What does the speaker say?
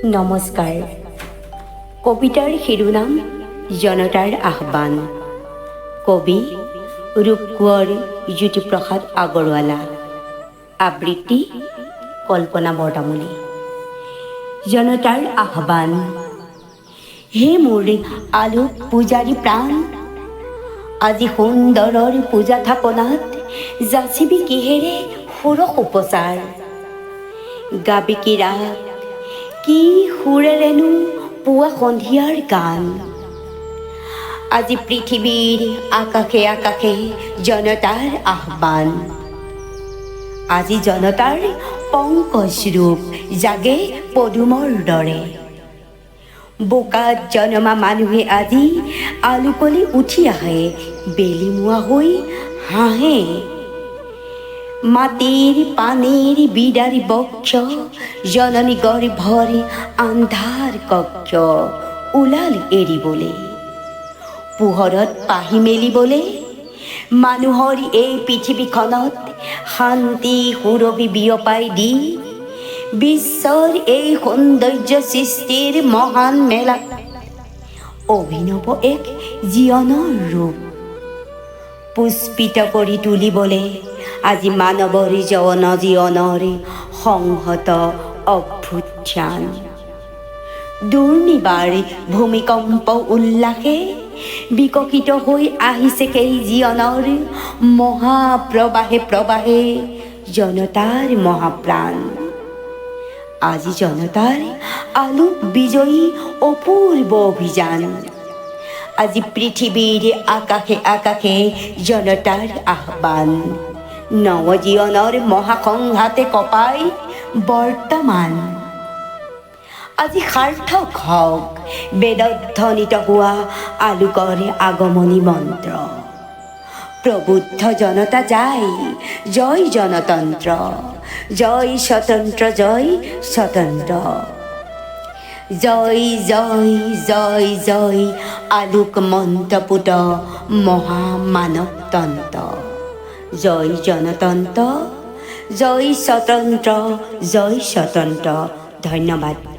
নমস্কাৰ। কবিতাৰ শিৰোনাম জনতাৰ আহ্বান। কবি ৰূপকোঁৱৰ জ্যোতিপ্ৰসাদ আগৰৱালা। আবৃত্তি কল্পনা বৰতামুলী। জনতাৰ আহ্বান। হে মোৰ আলোক পূজাৰী প্ৰাণ, আজি সুন্দৰৰ পূজা থাপনাত যাচিবি কিহেৰে ষোড়শ উপচাৰ। গাবি কি ৰাগ, কি সুৰেৰেনো পুৱা সন্ধিয়াৰ গান। আজি পৃথিৱীৰ আকাশে আকাশে জনতাৰ আহ্বান। আজি জনতাৰ পংকজ ৰূপ জাগে পদুমৰ দৰে। বোকাত জনমা মানুহে আজি আলোকলি উঠি আহে, বেলিমুৱা হৈ হাঁহে। মাটিৰ পানীৰ বিদাৰী বক্ষ, জননী গৰ্ভৰ আন্ধাৰ কক্ষ ওলাল এৰিবলে। পোহৰত পাহি মেলিবলে মানুহৰ এই পৃথিৱীখনত শান্তি সুৰভি বিয়পাই দি বিশ্বৰ এই সৌন্দৰ্য সৃষ্টিৰ মহান মেলা অভিনৱ এক জীৱনৰ ৰূপ পুষ্পিত কৰি তুলিবলে আজি মানৱৰ যৌন জীৱনৰ সংহত অভ্যুত্থান। দুৰ্নিবাৰ ভূমিকম্প উল্লাসে বিকশিত হৈ আহিছে সেই জীৱনৰ মহাপ্ৰবাহে প্ৰবাহে জনতাৰ মহাপ্ৰাণ। আজি জনতাৰ আলোক বিজয়ী অপূৰ্ব অভিযান। আজি পৃথিৱীৰ আকাশে আকাশে জনতাৰ আহ্বান। নৱজীৱনৰ মহাসংঘাতে কঁপাই বৰ্তমান। আজি সাৰ্থক হওক বেদধ্বনিত হোৱা আলোকৰ আগমনী মন্ত্ৰ। প্ৰবুদ্ধ জনতা যায়, জয় জনতন্ত্ৰ, জয় স্বতন্ত্ৰ, জয় স্বতন্ত্ৰ। জয় জয় জয় জয় আলোক মন্ত্ৰপুত মহামানৱতন্ত্ৰ। জয় জনতন্ত্ৰ, জয় স্বতন্ত্ৰ, জয় স্বতন্ত্ৰ। ধন্যবাদ।